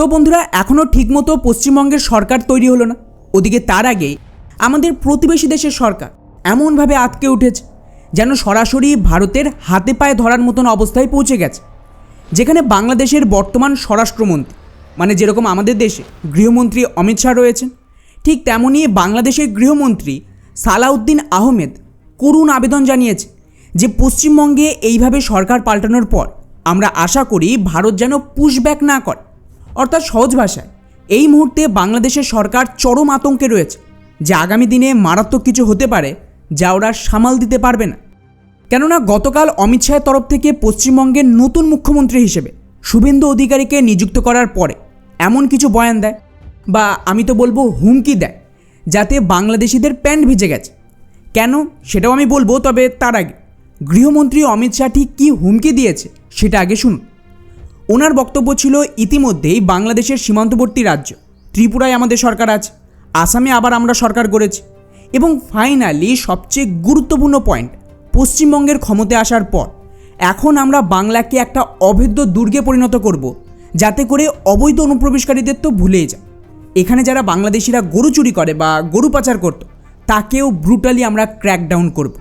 তো বন্ধুরা, এখনও ঠিকমতো পশ্চিমবঙ্গের সরকার তৈরি হলো না। ওদিকে তার আগেই আমাদের প্রতিবেশী দেশের সরকার এমনভাবে আটকে উঠেছে যেন সরাসরি ভারতের হাতে পায়ে ধরার মতন অবস্থায় পৌঁছে গেছে। যেখানে বাংলাদেশের বর্তমান স্বরাষ্ট্রমন্ত্রী, মানে যেরকম আমাদের দেশে গৃহমন্ত্রী অমিত শাহ রয়েছেন, ঠিক তেমনই বাংলাদেশের গৃহমন্ত্রী সালাউদ্দিন আহমেদ করুণ আবেদন জানিয়েছে যে পশ্চিমবঙ্গে এইভাবে সরকার পাল্টানোর পর আমরা আশা করি ভারত যেন পুশব্যাক না করে। অর্থাৎ সহজ ভাষায় এই মুহূর্তে বাংলাদেশের সরকার চরম আতঙ্কে রয়েছে যে আগামী দিনে মারাত্মক কিছু হতে পারে যা ওরা সামাল দিতে পারবে না। কেননা গতকাল অমিত শাহের তরফ থেকে পশ্চিমবঙ্গের নতুন মুখ্যমন্ত্রী হিসেবে শুভেন্দু অধিকারীকে নিযুক্ত করার পরে এমন কিছু বয়ান দেয়, বা আমি তো বলবো হুমকি দেয়, যাতে বাংলাদেশিদের প্যান্ট ভিজে গেছে। কেন সেটাও আমি বলবো, তবে তার আগে গৃহমন্ত্রী অমিত শাহ ঠিক কী হুমকি দিয়েছে সেটা আগে শুনুন। ওনার বক্তব্য ছিল, ইতিমধ্যেই বাংলাদেশের সীমান্তবর্তী রাজ্য ত্রিপুরায় আমাদের সরকার আছে, আসামে আবার আমরা সরকার গড়েছি, এবং ফাইনালি সবচেয়ে গুরুত্বপূর্ণ পয়েন্ট, পশ্চিমবঙ্গের ক্ষমতায় আসার পর এখন আমরা বাংলাকে একটা অভেদ্য দুর্গে পরিণত করব, যাতে করে অবৈধ অনুপ্রবেশকারীদের তো ভুলেই যায়। এখানে যারা বাংলাদেশিরা গরু চুরি করে বা গরু পাচার করত, তাকেও ব্রুটালি আমরা ক্র্যাকডাউন করব।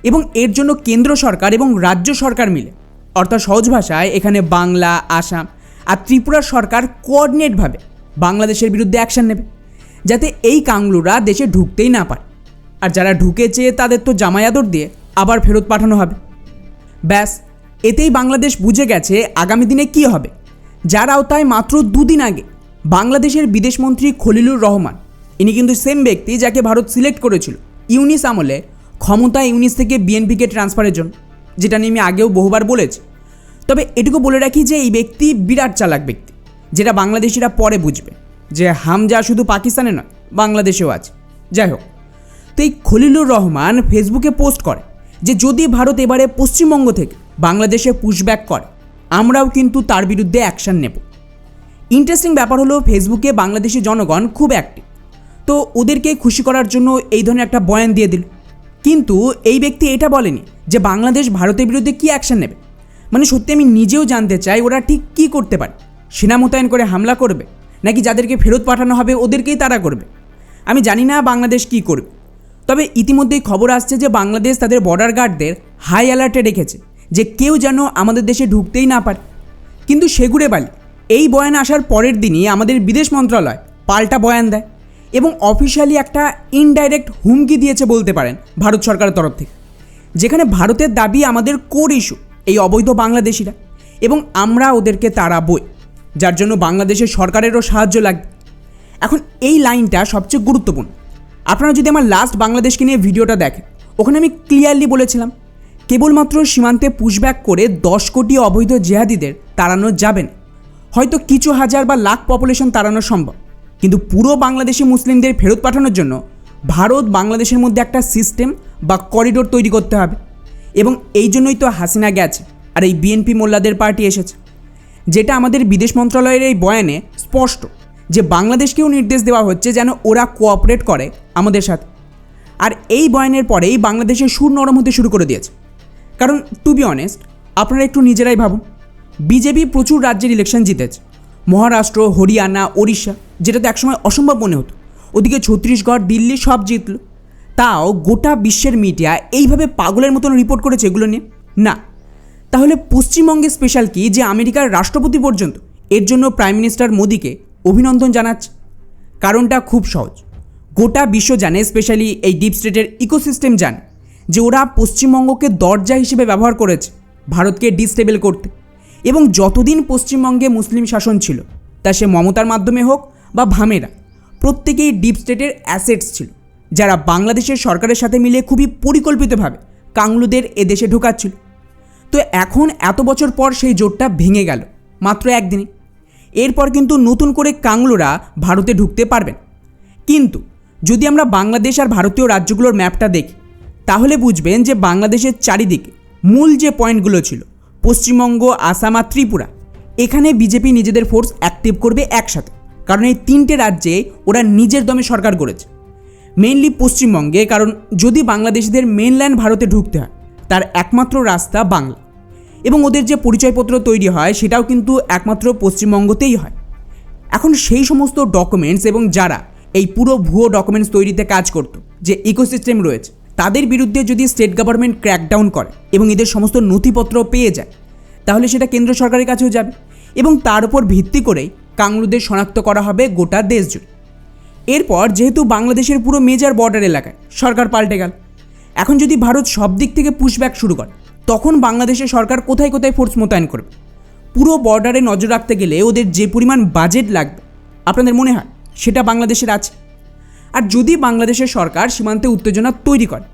এবং এর জন্য কেন্দ্র সরকার এবং রাজ্য সরকার মিলে, অর্থাৎ সহজ ভাষায় এখানে বাংলা, আসাম আর ত্রিপুরার সরকার কোঅর্ডিনেটভাবে বাংলাদেশের বিরুদ্ধে অ্যাকশন নেবে, যাতে এই কাংলুরা দেশে ঢুকতেই না পারে। আর যারা ঢুকেছে তাদের তো জামাই আদর দিয়ে আবার ফেরত পাঠানো হবে। ব্যাস, এতেই বাংলাদেশ বুঝে গেছে আগামী দিনে কী হবে। যার আওতায় মাত্র দুদিন আগে বাংলাদেশের বিদেশমন্ত্রী খলিলুর রহমান, ইনি কিন্তু সেম ব্যক্তি যাকে ভারত সিলেক্ট করেছিল ইউনিস আমলে ক্ষমতা ইউনিস থেকে বিএনপিকে ট্রান্সফারের জন্য, যেটা নিয়ে আমি আগেও বহুবার বলেছি। তবে এটুকু বলে রাখি যে এই ব্যক্তি বিরাট চালাক ব্যক্তি, যেটা বাংলাদেশিরা পরে বুঝবে যে হামজা শুধু পাকিস্তানে নয়, বাংলাদেশেও আছে। যাই হোক, তো এই খলিলুর রহমান ফেসবুকে পোস্ট করে যে যদি ভারত এবারে পশ্চিমবঙ্গ থেকে বাংলাদেশে পুশব্যাক করে, আমরাও কিন্তু তার বিরুদ্ধে অ্যাকশান নেব। ইন্টারেস্টিং ব্যাপার হলো, ফেসবুকে বাংলাদেশি জনগণ খুব অ্যাক্টিভ, তো ওদেরকে খুশি করার জন্য এই ধরনের একটা বয়ান দিয়ে দিল। কিন্তু এই ব্যক্তি এটা বলেনি যে বাংলাদেশ ভারতের বিরুদ্ধে কী অ্যাকশান নেবে। মানে সত্যি আমি নিজেও জানতে চাই ওরা ঠিক কী করতে পারে। সেনা মোতায়েন করে হামলা করবে, নাকি যাদেরকে ফেরত পাঠানো হবে ওদেরকেই তারা করবে? আমি জানি না বাংলাদেশ কী করবে। তবে ইতিমধ্যেই খবর আসছে যে বাংলাদেশ তাদের বর্ডার গার্ডদের হাই অ্যালার্টে রেখেছে যে কেউ যেন আমাদের দেশে ঢুকতেই না পারে। কিন্তু সেগুড়ে বালি এই বয়ান আসার পরের দিনই আমাদের বিদেশ মন্ত্রণালয় পাল্টা বয়ান দেয় এবং অফিসিয়ালি একটা ইনডাইরেক্ট হুমকি দিয়েছে বলতে পারেন ভারত সরকারের তরফ থেকে, যেখানে ভারতের দাবি আমাদের কোর ইস্যু এই অবৈধ বাংলাদেশিরা, এবং আমরা ওদেরকে তাড়াবই, যার জন্য বাংলাদেশের সরকারেরও সাহায্য লাগবে। এখন এই লাইনটা সবচেয়ে গুরুত্বপূর্ণ। আপনারা যদি আমার লাস্ট বাংলাদেশকে নিয়ে ভিডিওটা দেখেন, ওখানে আমি ক্লিয়ারলি বলেছিলাম কেবলমাত্র সীমান্তে পুশব্যাক করে 10 কোটি অবৈধ জেহাদিদের তাড়ানো যাবে না। হয়তো কিছু হাজার বা লাখ পপুলেশন তাড়ানো সম্ভব, কিন্তু পুরো বাংলাদেশি মুসলিমদের ফেরত পাঠানোর জন্য ভারত বাংলাদেশের মধ্যে একটা সিস্টেম বা করিডোর তৈরি করতে হবে। এবং এই জন্যই তো হাসিনা গেছে আর এই বিএনপি মোল্লাদের পার্টি এসেছে, যেটা আমাদের বিদেশ মন্ত্রণালয়ের এই বয়ানে স্পষ্ট যে বাংলাদেশকেও নির্দেশ দেওয়া হচ্ছে যেন ওরা কোঅপারেট করে আমাদের সাথে। আর এই বয়ানের পরেই বাংলাদেশের সুর নরম হতে শুরু করে দিয়েছে। কারণ টু বি অনেস্ট, আপনারা একটু নিজেরাই ভাবুন, বিজেপি প্রচুর রাজ্যের ইলেকশন জিতেছে, মহারাষ্ট্র, হরিয়ানা, ওড়িশা, যেটাতে একসময় অসম্ভব মনে হতো, ওদিকে ছত্তিশগড়, দিল্লি সব জিতল। তাও গোটা বিশ্বের মিডিয়া এইভাবে পাগলের মতন রিপোর্ট করেছে এগুলো নিয়ে না। তাহলে পশ্চিমবঙ্গে স্পেশাল কি যে আমেরিকার রাষ্ট্রপতি পর্যন্ত এর জন্য প্রাইম মিনিস্টার মোদিকে অভিনন্দন জানাচ্ছে? কারণটা খুব সহজ। গোটা বিশ্ব জানে, স্পেশালি এই ডিপ স্টেটের ইকোসিস্টেম জানে যে ওরা পশ্চিমবঙ্গকে দরজা হিসেবে ব্যবহার করেছে ভারতকে ডিস্টেবল করতে। এবং যতদিন পশ্চিমবঙ্গে মুসলিম শাসন ছিল, তা সে মমতার মাধ্যমে হোক বা ভামেরা, প্রত্যেকেই ডিপ স্টেটের অ্যাসেটস ছিল, যারা বাংলাদেশের সরকারের সাথে মিলে খুবই পরিকল্পিতভাবে কাংলুদের এদেশে ঢোকাচ্ছিল। তো এখন এত বছর পর সেই জোটটা ভেঙে গেল মাত্র একদিনে। এরপর কিন্তু নতুন করে কাংলুরা ভারতে ঢুকতে পারবেন। কিন্তু যদি আমরা বাংলাদেশ আর ভারতীয় রাজ্যগুলোর ম্যাপটা দেখি, তাহলে বুঝবেন যে বাংলাদেশের চারিদিকে মূল যে পয়েন্টগুলো ছিল, পশ্চিমবঙ্গ, আসাম আর ত্রিপুরা, এখানে বিজেপি নিজেদের ফোর্স অ্যাক্টিভ করবে একসাথে। কারণ এই 3টে রাজ্যে ওরা নিজের দমে সরকার গড়েছে। মেইনলি পশ্চিমবঙ্গে, কারণ যদি বাংলাদেশিদের মেনল্যান্ড ভারতে ঢুকতে হয় তার একমাত্র রাস্তা বাংলা, এবং ওদের যে পরিচয়পত্র তৈরি হয় সেটাও কিন্তু একমাত্র পশ্চিমবঙ্গতেই হয়। এখন সেই সমস্ত ডকুমেন্টস এবং যারা এই পুরো ভুয়ো ডকুমেন্টস তৈরিতে কাজ করত, যে ইকোসিস্টেম রয়েছে, তাদের বিরুদ্ধে যদি স্টেট গভর্নমেন্ট ক্র্যাকডাউন করে এবং এদের সমস্ত নথিপত্র পেয়ে যায়, তাহলে সেটা কেন্দ্র সরকারের কাছেও যাবে এবং তার উপর ভিত্তি করেই কাংলুদের শনাক্ত করা হবে গোটা দেশ জুড়ে। এরপর যেহেতু বাংলাদেশের পুরো মেজর বর্ডার এলাকায় সরকার পাল্টে গেল, এখন যদি ভারত সব দিক থেকে পুশব্যাক শুরু করে, তখন বাংলাদেশের সরকার কোথায় কোথায় ফোর্স মোতায়েন করবে? পুরো বর্ডারে নজর রাখতে গেলে ওদের যে পরিমাণ বাজেট লাগবে আপনাদের মনে হয় সেটা বাংলাদেশের আছে? আর যদি বাংলাদেশের সরকার সীমান্তে উত্তেজনা তৈরি করে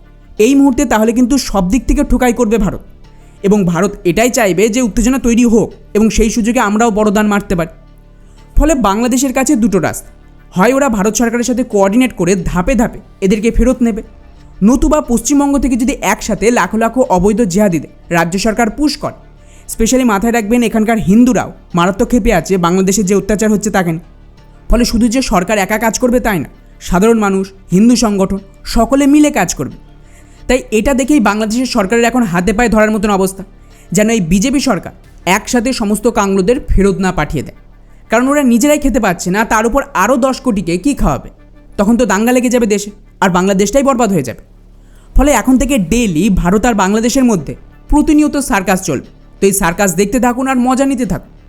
এই মুহূর্তে, তাহলে কিন্তু সব দিক থেকে ঠোকাই করবে ভারত, এবং ভারত এটাই চাইবে যে উত্তেজনা তৈরি হোক এবং সেই সুযোগে আমরাও বড় দান মারতে পারি। ফলে বাংলাদেশের কাছে দুটো রাস্তা, হয় ওরা ভারত সরকারের সাথে কোঅর্ডিনেট করে ধাপে ধাপে এদেরকে ফেরত নেবে, নতুবা পশ্চিমবঙ্গ থেকে যদি একসাথে লাখো লাখো অবৈধ জিহাদিদের রাজ্য সরকার পুশ করে। স্পেশালি মাথায় রাখবেন এখানকার হিন্দুরাও মারাত্মক ক্ষেপে আছে বাংলাদেশে যে অত্যাচার হচ্ছে তাকে নিয়ে। ফলে শুধু যে সরকার একা কাজ করবে তাই না, সাধারণ মানুষ, হিন্দু সংগঠন সকলে মিলে কাজ করবে। তাই এটা দেখেই বাংলাদেশের সরকারের এখন হাতে পায়ে ধরার মতন অবস্থা, যেন এই বিজেপি সরকার একসাথে সমস্ত কাংলোদের ফেরত না পাঠিয়ে দেয়। কারণ ওরা নিজেরাই খেতে পাচ্ছে না, তার উপর আরও 10 কোটিকে কী খাওয়াবে? তখন তো দাঙ্গা লেগে যাবে দেশে, আর বাংলাদেশটাই বরবাদ হয়ে যাবে। ফলে এখন থেকে ডেইলি ভারত আর বাংলাদেশের মধ্যে প্রতিনিয়ত সার্কাস চলবে। তো এই সার্কাস দেখতে থাকুন আর মজা নিতে থাকুন।